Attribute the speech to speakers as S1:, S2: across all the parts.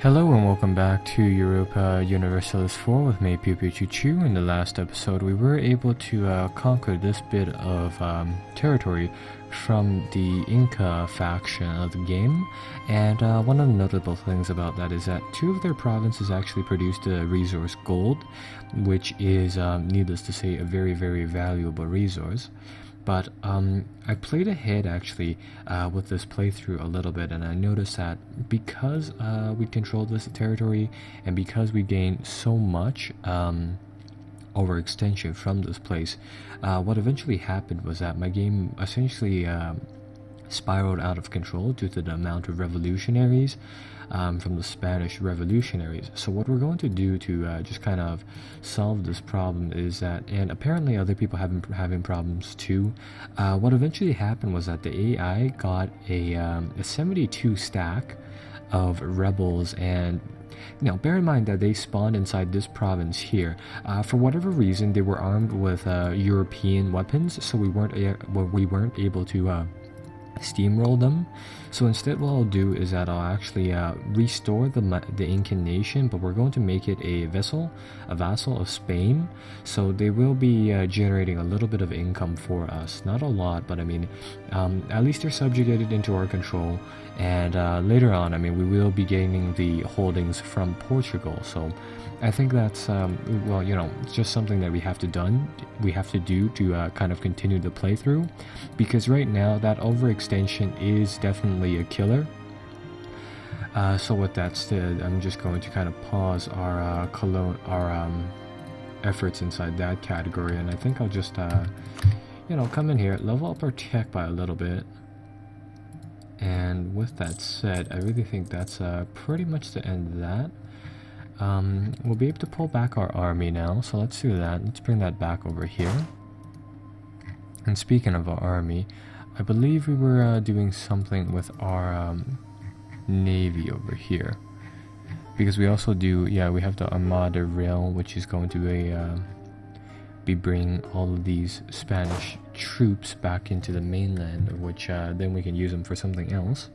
S1: Hello and welcome back to Europa Universalis 4 with me, Pew Pew Choo Choo. In the last episode, we were able to conquer this bit of territory from the Inca faction of the game, and one of the notable things about that is that two of their provinces actually produced the resource gold, which is, needless to say, a very, very valuable resource. But I played ahead actually with this playthrough a little bit, and I noticed that because we controlled this territory and because we gained so much overextension from this place, what eventually happened was that my game essentially spiraled out of control due to the amount of revolutionaries from the Spanish revolutionaries. So what we're going to do to just kind of solve this problem is that, and apparently other people have been having problems too, what eventually happened was that the AI got a 72 stack of rebels, and now bear in mind that they spawned inside this province here. For whatever reason, they were armed with European weapons, so we weren't able to steamroll them. So instead what I'll do is that I'll actually restore the Incan nation, but we're going to make it a vassal of Spain, so they will be generating a little bit of income for us. Not a lot, but I mean, at least they're subjugated into our control, and later on, I mean, we will be gaining the holdings from Portugal. So I think that's well, you know, it's just something that we have to do to kind of continue the playthrough, because right now that overextension is definitely a killer. So with that said, I'm just going to kind of pause our efforts inside that category, and I think I'll just you know, come in here, level up our tech by a little bit. And with that said, I really think that's pretty much the end of that. We'll be able to pull back our army now, so let's do that. Let's bring that back over here. And speaking of our army, I believe we were doing something with our navy over here, because we also do, yeah, we have the Armada Rail, which is going to be bringing all of these Spanish troops back into the mainland, which then we can use them for something else.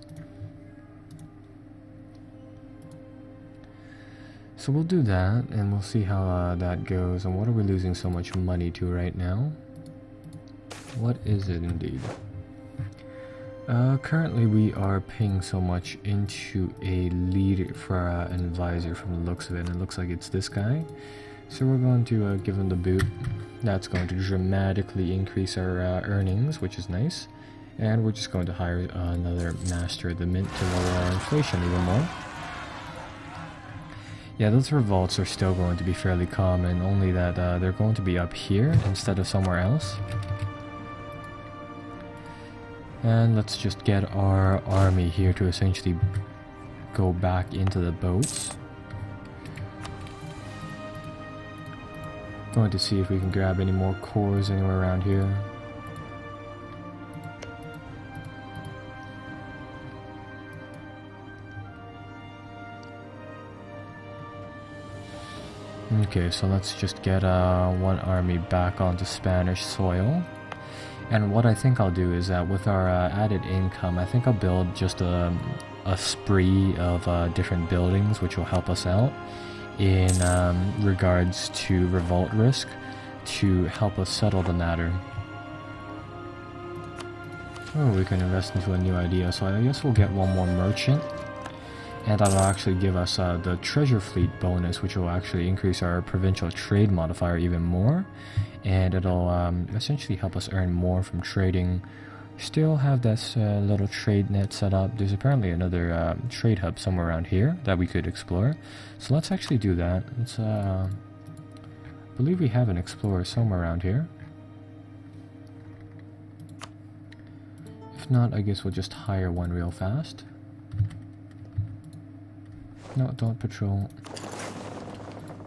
S1: So we'll do that, and we'll see how that goes. And what are we losing so much money to right now? What is it indeed? Currently we are paying so much into a leader for an advisor from the looks of it, and it looks like it's this guy. So we're going to give him the boot. That's going to dramatically increase our earnings, which is nice. And we're just going to hire another master of the mint to lower our inflation even more. Yeah, those revolts are still going to be fairly common, only that they're going to be up here instead of somewhere else. And let's just get our army here to essentially go back into the boats. Going to see if we can grab any more cores anywhere around here. Okay, so let's just get one army back onto Spanish soil. And what I think I'll do is that with our added income, I think I'll build just a spree of different buildings, which will help us out in regards to revolt risk, to help us settle the matter. Oh, we can invest into a new idea, so I guess we'll get one more merchant. And that'll actually give us the treasure fleet bonus, which will actually increase our provincial trade modifier even more. And it'll essentially help us earn more from trading. Still have this little trade net set up. There's apparently another trade hub somewhere around here that we could explore. So let's actually do that. Let's, I believe we have an explorer somewhere around here. If not, I guess we'll just hire one real fast. No, don't patrol.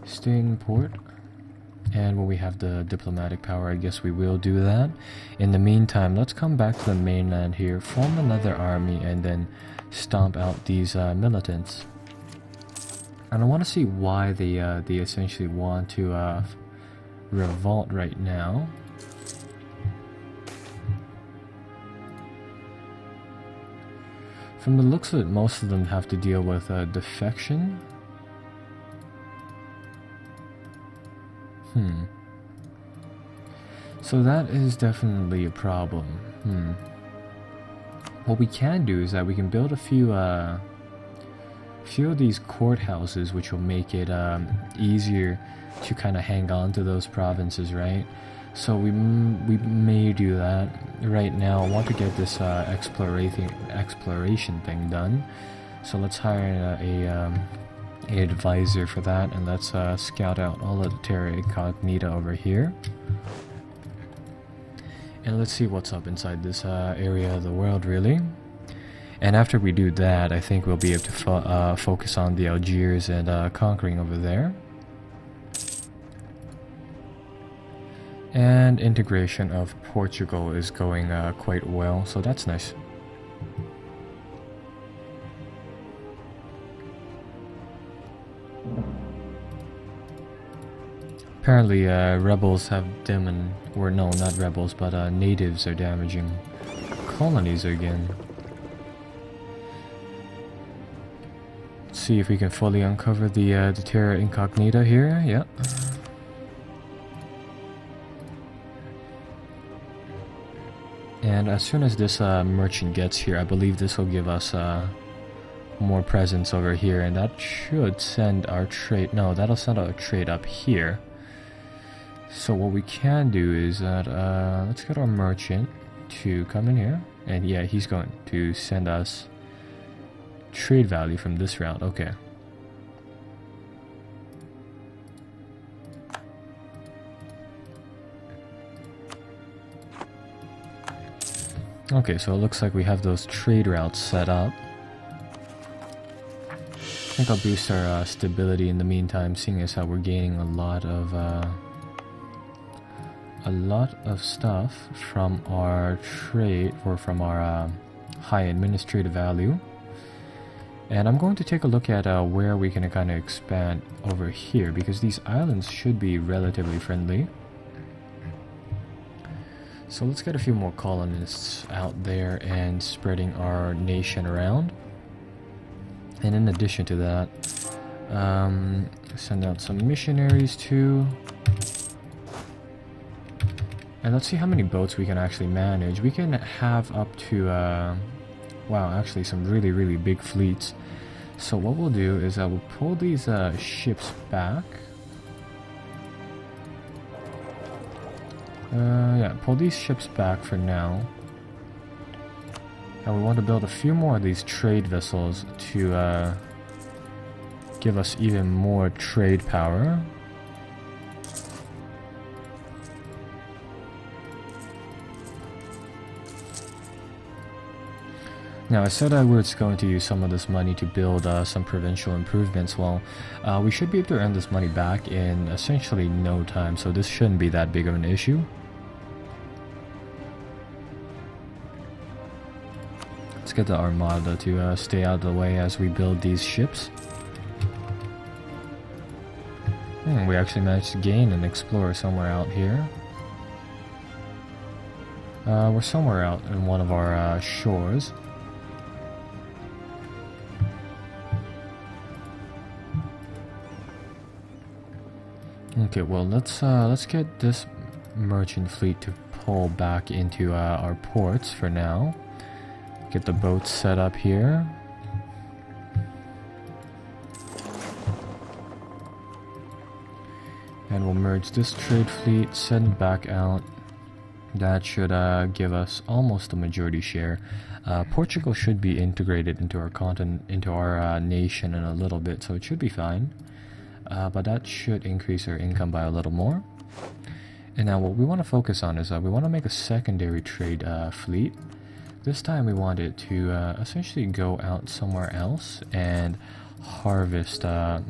S1: Stay in port. And when we have the diplomatic power, I guess we will do that. In the meantime, let's come back to the mainland here, form another army, and then stomp out these militants. And I want to see why they essentially want to revolt right now. From the looks of it, most of them have to deal with defection. So that is definitely a problem. What we can do is that we can build a few of these courthouses, which will make it easier to kind of hang on to those provinces, right? So we may do that. Right now I want to get this exploration thing done. So let's hire an advisor for that, and let's scout out all of the Terra Incognita over here. And let's see what's up inside this area of the world, really. And after we do that, I think we'll be able to focus on the Algiers and conquering over there. And integration of Portugal is going quite well, so that's nice. Apparently rebels have or no, not rebels, but natives are damaging colonies again. Let's see if we can fully uncover the Terra Incognita here. Yep. And as soon as this merchant gets here, I believe this will give us more presence over here, and that should send our trade. No, that'll send our trade up here. So what we can do is that let's get our merchant to come in here, and yeah, he's going to send us trade value from this route. Okay. Okay, so it looks like we have those trade routes set up. I think I'll boost our stability in the meantime, seeing as how we're gaining a lot of stuff from our trade, or from our high administrative value. And I'm going to take a look at where we can kind of expand over here, because these islands should be relatively friendly. So let's get a few more colonists out there and spreading our nation around. And in addition to that, send out some missionaries too. And let's see how many boats we can actually manage. We can have up to, wow, actually some really, really big fleets. So what we'll do is I will pull these ships back. Yeah, pull these ships back for now. And we want to build a few more of these trade vessels to give us even more trade power. Now, I said I was going to use some of this money to build some provincial improvements. Well, we should be able to earn this money back in essentially no time, so this shouldn't be that big of an issue. Let's get the Armada to stay out of the way as we build these ships. We actually managed to gain and explore somewhere out here. We're somewhere out in one of our shores. Okay, well let's get this merchant fleet to pull back into our ports for now. Get the boats set up here. And we'll merge this trade fleet, send back out. That should give us almost a majority share. Portugal should be integrated into our continent, into our nation in a little bit, so it should be fine. But that should increase our income by a little more. And now what we want to focus on is we want to make a secondary trade fleet. This time we want it to essentially go out somewhere else and harvest the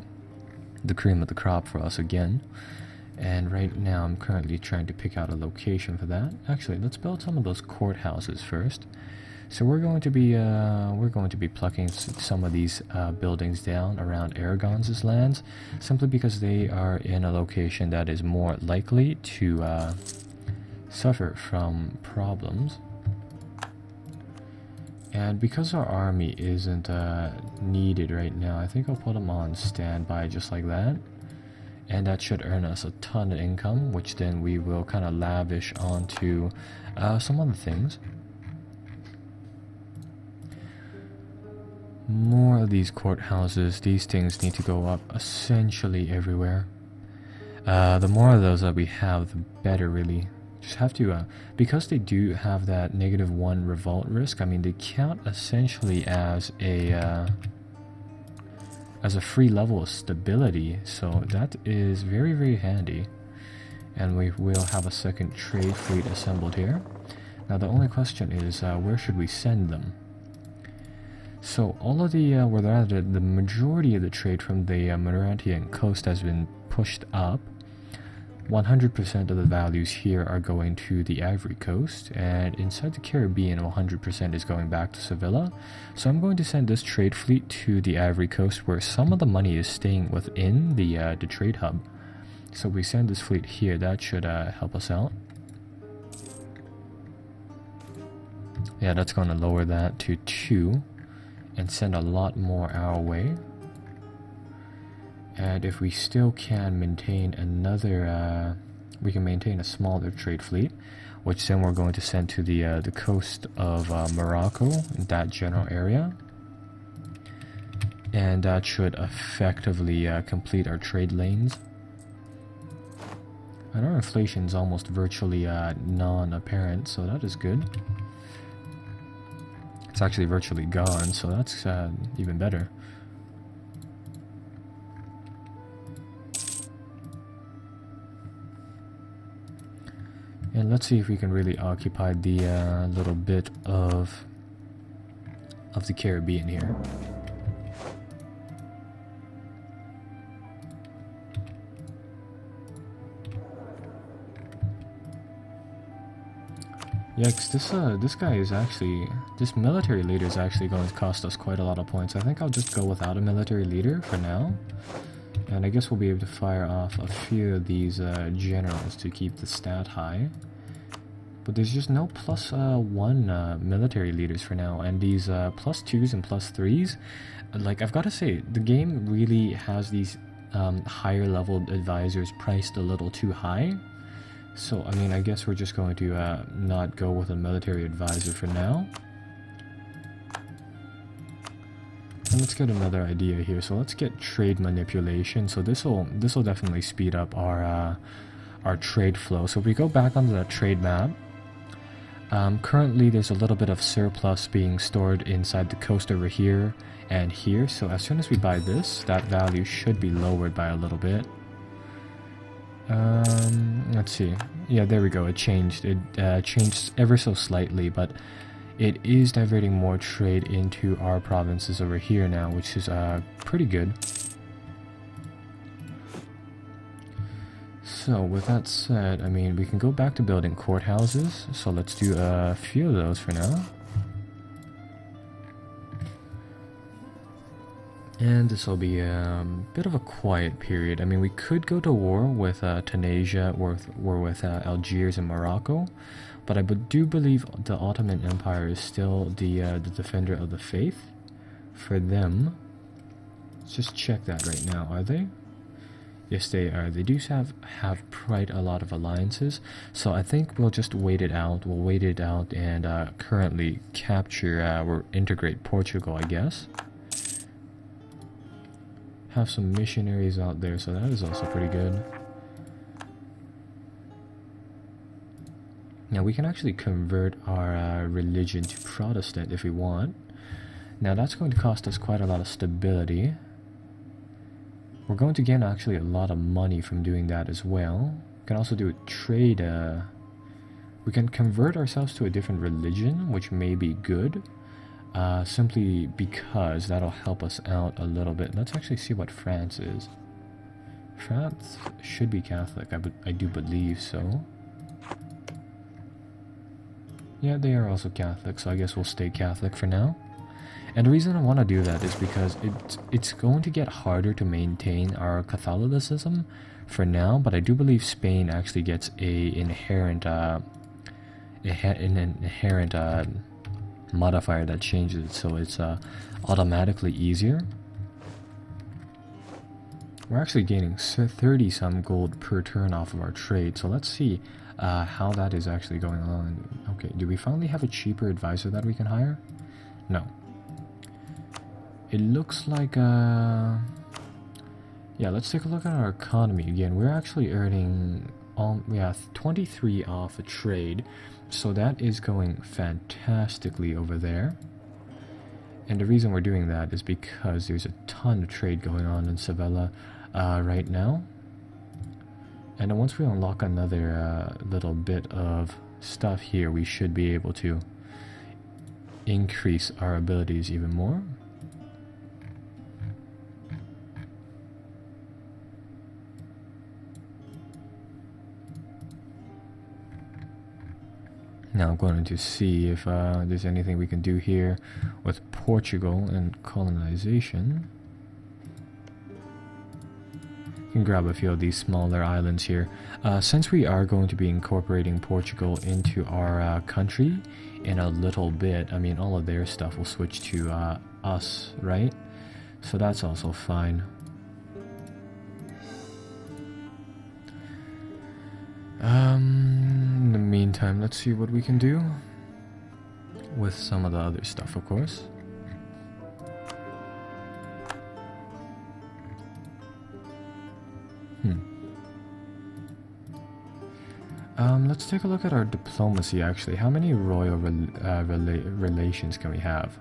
S1: cream of the crop for us again. And right now I'm currently trying to pick out a location for that. Actually, let's build some of those courthouses first. So we're going to be plucking some of these buildings down around Aragon's lands, simply because they are in a location that is more likely to suffer from problems. And because our army isn't needed right now, I think I'll put them on standby just like that. And that should earn us a ton of income, which then we will kind of lavish onto some other things. More of these courthouses. These things need to go up essentially everywhere. The more of those that we have, the better, really. Just have to, because they do have that -1 revolt risk, I mean, they count essentially as a free level of stability, so that is very, very handy. And we will have a second trade fleet assembled here. Now the only question is, where should we send them? So all of the, the majority of the trade from the Mauritian coast has been pushed up. 100% of the values here are going to the Ivory Coast, and inside the Caribbean 100% is going back to Sevilla. So I'm going to send this trade fleet to the Ivory Coast, where some of the money is staying within the trade hub. So we send this fleet here. That should help us out. Yeah, that's going to lower that to 2 and send a lot more our way. And if we still can maintain another, we can maintain a smaller trade fleet, which then we're going to send to the coast of Morocco, that general area. And that should effectively complete our trade lanes. And our inflation is almost virtually non-apparent, so that is good. It's actually virtually gone, so that's even better. And let's see if we can really occupy the little bit of the Caribbean here. Yeah, 'cause this guy is actually, this military leader is actually going to cost us quite a lot of points. I think I'll just go without a military leader for now. And I guess we'll be able to fire off a few of these generals to keep the stat high. But there's just no +1 military leaders for now. And these +2s and +3s, like, I've got to say, the game really has these higher level advisors priced a little too high. So, I mean, I guess we're just going to not go with a military advisor for now. And let's get another idea here. So let's get trade manipulation. So this will definitely speed up our trade flow. So if we go back onto the trade map, currently there's a little bit of surplus being stored inside the coast over here and here. So as soon as we buy this, that value should be lowered by a little bit. Let's see. Yeah, there we go. It changed. It changed ever so slightly, but it is diverting more trade into our provinces over here now, which is pretty good. So with that said, I mean, we can go back to building courthouses. So let's do a few of those for now. And this will be a bit of a quiet period. I mean, we could go to war with Tunisia or with Algiers and Morocco, but I do believe the Ottoman Empire is still the defender of the faith for them. Let's just check that right now. Are they? Yes, they are. They do have quite a lot of alliances, so I think we'll just wait it out. We'll wait it out and currently capture or integrate Portugal, I guess. Have some missionaries out there, so that is also pretty good. Now we can actually convert our religion to Protestant if we want. Now that's going to cost us quite a lot of stability. We're going to gain actually a lot of money from doing that as well. We can also do a trade. We can convert ourselves to a different religion, which may be good. Simply because that'll help us out a little bit. Let's actually see what France is. France should be Catholic, I do believe so. Yeah, they are also Catholic, so I guess we'll stay Catholic for now. And the reason I want to do that is because it's going to get harder to maintain our Catholicism for now, but I do believe Spain actually gets a inherent modifier that changes it, so it's automatically easier. We're actually gaining 30 some gold per turn off of our trade, so let's see how that is actually going on. Okay, do we finally have a cheaper advisor that we can hire? No. It looks like yeah, let's take a look at our economy again. We're actually earning 23 off a trade, so that is going fantastically over there. And the reason we're doing that is because there's a ton of trade going on in Sevilla right now. And then once we unlock another little bit of stuff here, we should be able to increase our abilities even more. Now I'm going to see if there's anything we can do here with Portugal and colonization. You can grab a few of these smaller islands here. Since we are going to be incorporating Portugal into our country in a little bit, I mean, all of their stuff will switch to us, right? So that's also fine. In the meantime, let's see what we can do with some of the other stuff, of course. Let's take a look at our diplomacy, actually. How many royal relations can we have?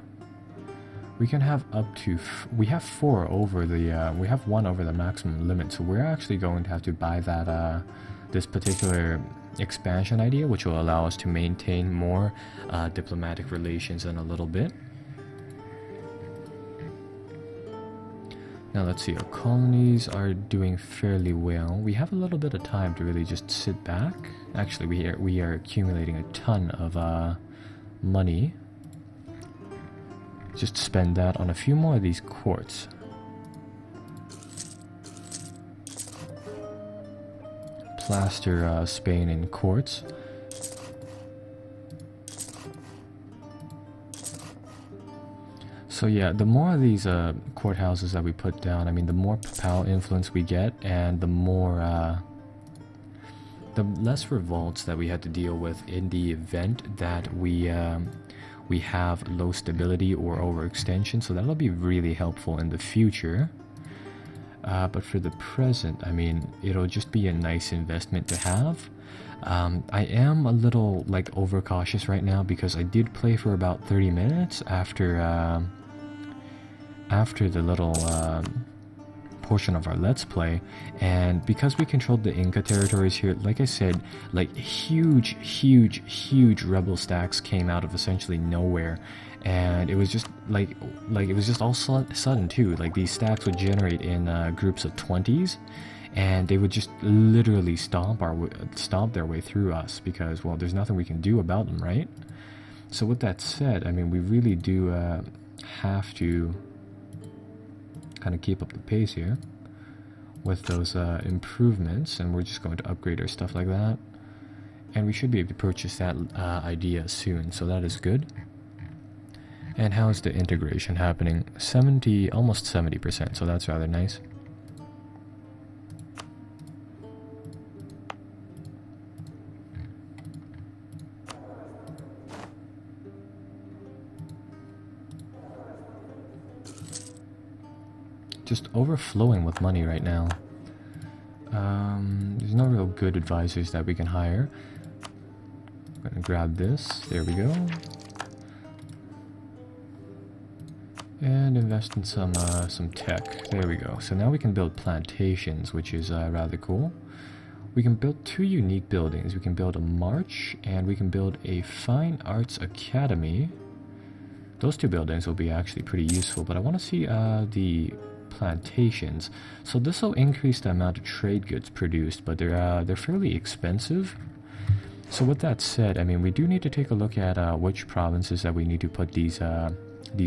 S1: We can have up to... we have 4 over the... we have 1 over the maximum limit, so we're actually going to have to buy that... this particular expansion idea, which will allow us to maintain more diplomatic relations in a little bit. Now let's see, our colonies are doing fairly well. We have a little bit of time to really just sit back. Actually, we are accumulating a ton of money. Just spend that on a few more of these courts. Plaster Spain in courts. So yeah, the more of these courthouses that we put down, I mean, the more papal influence we get, and the more, the less revolts that we had to deal with in the event that we have low stability or overextension. So that'll be really helpful in the future. But for the present, I mean, it'll just be a nice investment to have. I am a little like overcautious right now because I did play for about 30 minutes after the little portion of our Let's Play, and because we controlled the Inca territories here, like I said, like huge rebel stacks came out of essentially nowhere. And it was just like it was just all sudden too. Like these stacks would generate in groups of 20s, and they would just literally stomp their way through us because, well, there's nothing we can do about them, right? So with that said, I mean, we really do have to kind of keep up the pace here with those improvements, and we're just going to upgrade our stuff like that, and we should be able to purchase that idea soon. So that is good. And how is the integration happening? 70, almost 70%, so that's rather nice. Just overflowing with money right now. There's no real good advisors that we can hire. I'm gonna grab this. There we go. And invest in some tech. There we go. So now we can build plantations, which is rather cool. We can build 2 unique buildings. We can build a march, and we can build a fine arts academy. Those 2 buildings will be actually pretty useful, but I want to see the plantations. So this will increase the amount of trade goods produced, but they're fairly expensive. So with that said, I mean, we do need to take a look at which provinces that we need to put these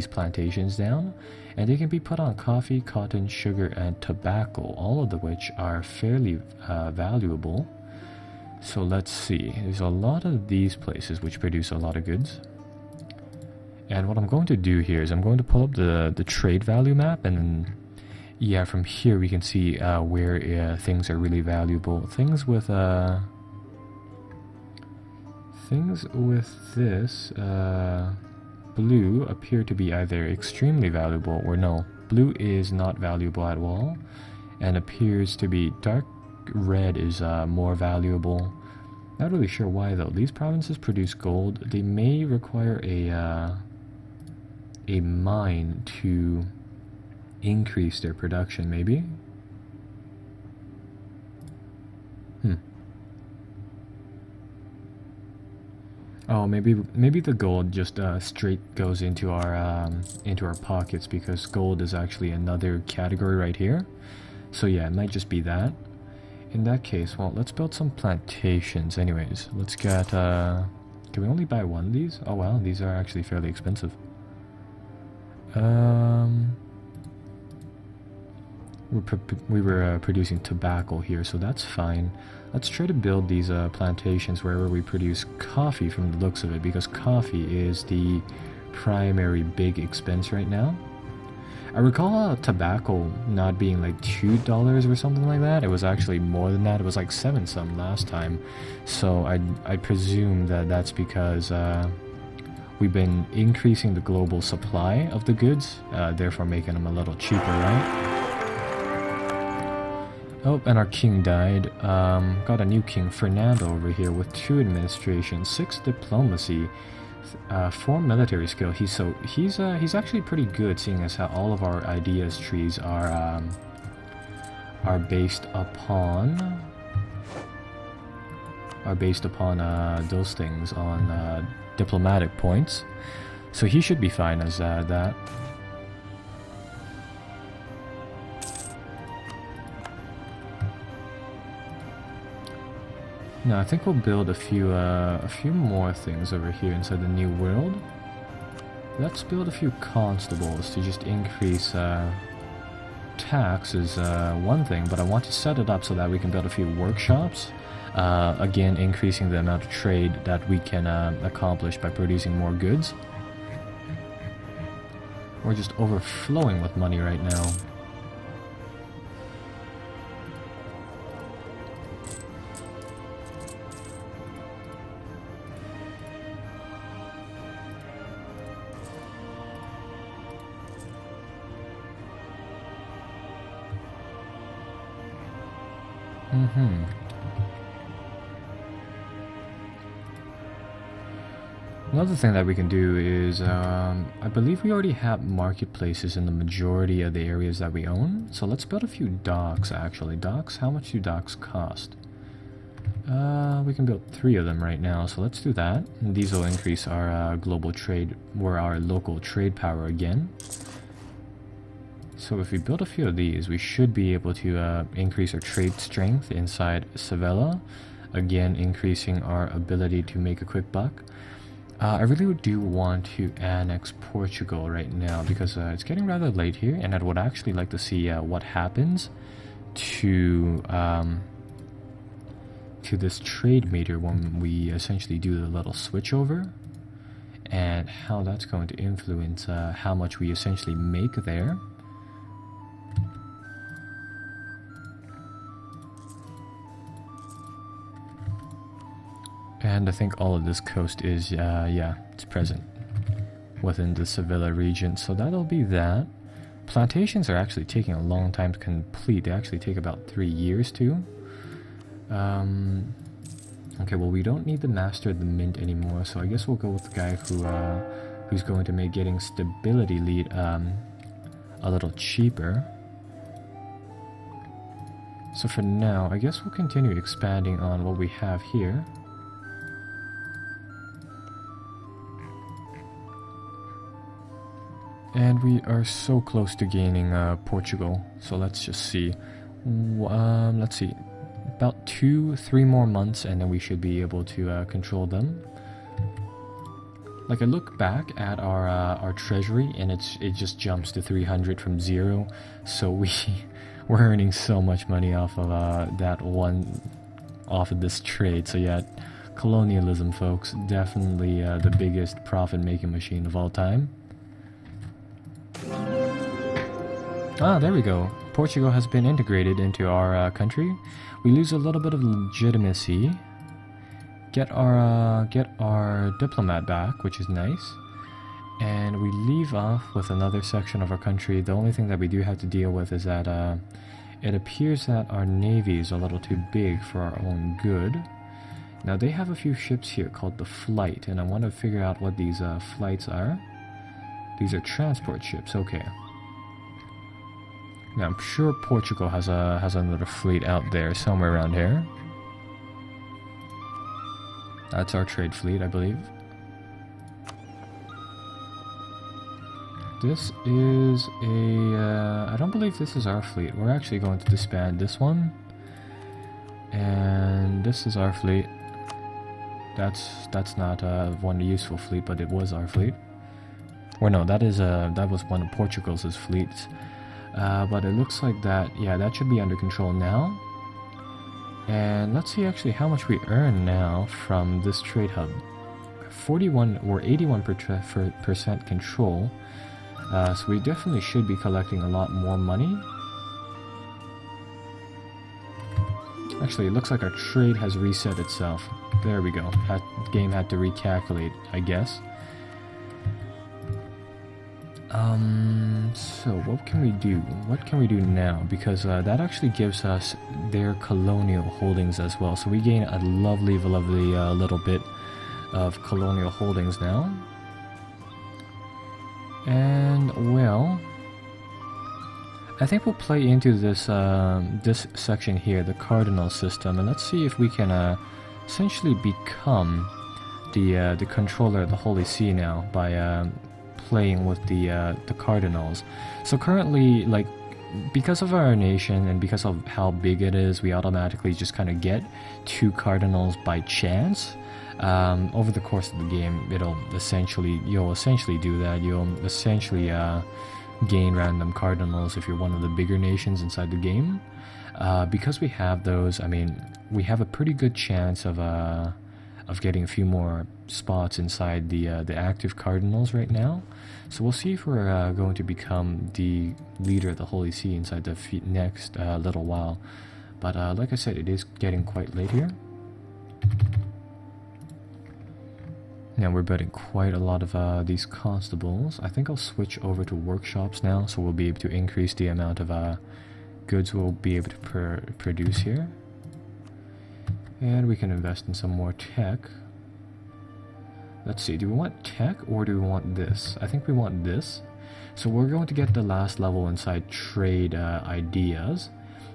S1: plantations down, and they can be put on coffee, cotton, sugar, and tobacco, all of which are fairly valuable. So let's see, there's a lot of these places which produce a lot of goods, And what I'm going to do here is I'm going to pull up the trade value map, and then, yeah, from here we can see where things are really valuable. Things with this blue appear to be either extremely valuable or no. Blue is not valuable at all, and appears to be dark red is more valuable. Not really sure why though. These provinces produce gold. They may require a mine to increase their production, maybe? Oh, maybe the gold just straight goes into our pockets, because gold is actually another category right here. So yeah, it might just be that. In that case, well, let's build some plantations anyways. Let's get, can we only buy one of these? Oh wow, these are actually fairly expensive. We were producing tobacco here, so that's fine. Let's try to build these plantations wherever we produce coffee from the looks of it, because coffee is the primary big expense right now. I recall tobacco not being like $2 or something like that. It was actually more than that. It was like 7 some last time. So I presume that that's because we've been increasing the global supply of the goods, therefore making them a little cheaper, right? Oh, and our king died. Got a new king, Fernando, over here with 2 administration, 6 diplomacy, 4 military skill. He's actually pretty good, seeing as how all of our ideas trees are based upon those things on diplomatic points. So he should be fine as that. Now I think we'll build a few more things over here inside the new world. Let's build a few constables to just increase tax is one thing, but I want to set it up so that we can build a few workshops. Again, increasing the amount of trade that we can accomplish by producing more goods. We're just overflowing with money right now. Another thing that we can do is, I believe we already have marketplaces in the majority of the areas that we own. So let's build a few docks, actually. Docks? How much do docks cost? We can build 3 of them right now, so let's do that. And these will increase our global trade, or our local trade power again. So if we build a few of these, we should be able to increase our trade strength inside Sevilla. Again, increasing our ability to make a quick buck. I really do want to annex Portugal right now, because it's getting rather late here, and I would actually like to see what happens to this trade meter when we essentially do the little switchover, and how that's going to influence how much we essentially make there. And I think all of this coast is, yeah, it's present within the Sevilla region. So that'll be that. Plantations are actually taking a long time to complete. They actually take about 3 years too. Okay, well, we don't need the Master of the Mint anymore, so I guess we'll go with the guy who's going to make getting stability lead a little cheaper. So for now, I guess we'll continue expanding on what we have here. And we are so close to gaining Portugal, so let's just see. Let's see, about 2-3 more months, and then we should be able to control them. Like, I look back at our treasury, and it just jumps to 300 from 0. So we're earning so much money off of off of this trade. So yeah, Colonialism, folks, definitely the biggest profit-making machine of all time. Ah, there we go. Portugal has been integrated into our country. We lose a little bit of legitimacy. Get our diplomat back, which is nice. And we leave off with another section of our country. The only thing that we do have to deal with is that it appears that our navy is a little too big for our own good. Now they have a few ships here called the Flight, and I want to figure out what these flights are. These are transport ships, okay. Now I'm sure Portugal has another fleet out there somewhere around here. That's our trade fleet, I believe. This is a... I don't believe this is our fleet. We're actually going to disband this one. And this is our fleet. That's not one useful fleet, but it was our fleet. Or no, that was one of Portugal's fleets. But it looks like that, yeah, that should be under control now. And let's see actually how much we earn now from this trade hub. 41 or 81% control. So we definitely should be collecting a lot more money. Actually, it looks like our trade has reset itself. There we go. That game had to recalculate, I guess. So what can we do? What can we do now? Because that actually gives us their colonial holdings as well. So we gain a lovely little bit of colonial holdings now. And well, I think we'll play into this this section here, the cardinal system, and let's see if we can essentially become the controller of the Holy See now by playing with the cardinals. So currently, like, because of our nation and because of how big it is, we automatically just kind of get 2 cardinals by chance. Over the course of the game, you'll essentially do that. You'll essentially gain random cardinals if you're one of the bigger nations inside the game. Because we have those, I mean, we have a pretty good chance of getting a few more spots inside the active cardinals right now. So we'll see if we're going to become the leader of the Holy See inside the next little while. But like I said, it is getting quite late here. Now we're building quite a lot of these constables. I think I'll switch over to workshops now, so we'll be able to increase the amount of goods we'll be able to produce here. And we can invest in some more tech. Let's see, do we want tech or do we want this? I think we want this. So we're going to get the last level inside trade ideas.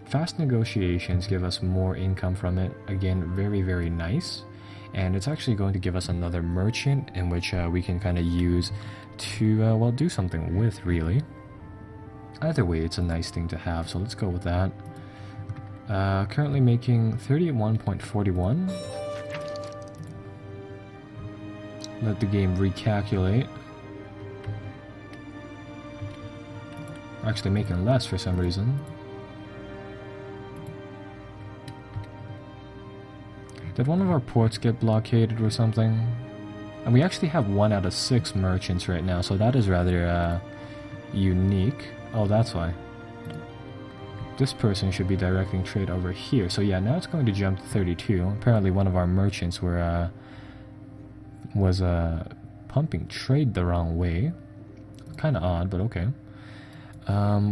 S1: Fast negotiations give us more income from it. Again, very nice. And it's actually going to give us another merchant in which we can kind of use to, well, do something with, really. Either way, it's a nice thing to have, so let's go with that. Currently making 31.41. Let the game recalculate. We're actually making less for some reason. Did one of our ports get blockaded or something? And we actually have 1 out of 6 merchants right now, so that is rather unique. Oh, that's why. This person should be directing trade over here. So yeah, now it's going to jump to 32. Apparently one of our merchants was pumping trade the wrong way. Kind of odd, but okay.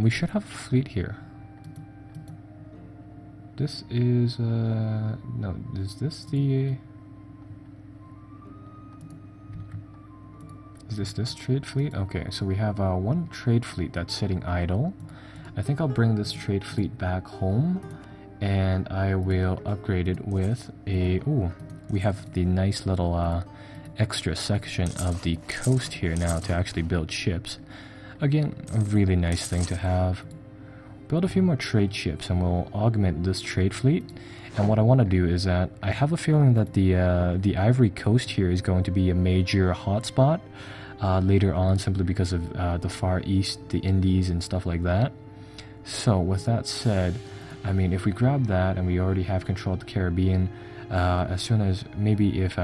S1: We should have a fleet here. This is no, is this the... Is this trade fleet? Okay, so we have one trade fleet that's sitting idle. I think I'll bring this trade fleet back home, and I will upgrade it with a... Ooh, we have the nice little extra section of the coast here now to actually build ships. Again, a really nice thing to have. Build a few more trade ships and we'll augment this trade fleet. And what I want to do is that I have a feeling that the Ivory Coast here is going to be a major hotspot later on, simply because of the Far East, the Indies and stuff like that. So with that said, I mean, if we grab that and we already have control of the Caribbean, As soon as maybe if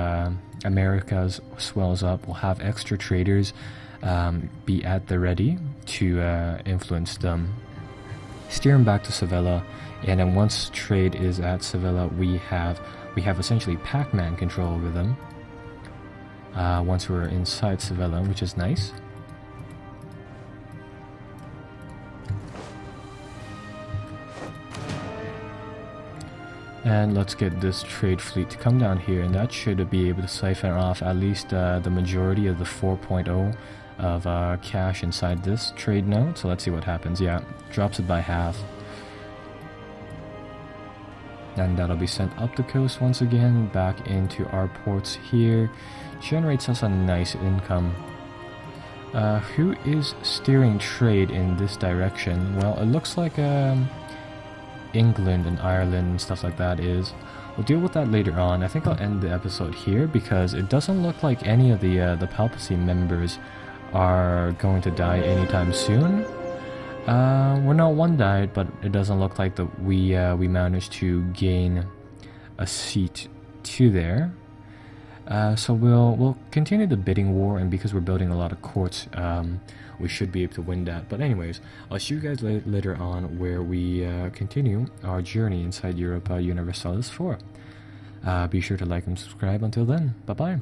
S1: Americas swells up, we'll have extra traders be at the ready to influence them, steer them back to Sevilla, and then once trade is at Sevilla, we have essentially Pac-Man control over them. Once we're inside Sevilla, which is nice. And let's get this trade fleet to come down here, and that should be able to siphon off at least the majority of the 4.0 of cash inside this trade node. So let's see what happens. Yeah, drops it by half. And that'll be sent up the coast once again, back into our ports here. Generates us a nice income. Who is steering trade in this direction? Well, it looks like England and Ireland and stuff like that is. We'll deal with that later on. I think I'll end the episode here because it doesn't look like any of the Papacy members are going to die anytime soon. We're not one died, but it doesn't look like that we managed to gain a seat to there. So we'll continue the bidding war, and because we're building a lot of courts, we should be able to win that. But anyways, I'll see you guys later on where we continue our journey inside Europa Universalis 4. Be sure to like and subscribe. Until then, bye bye.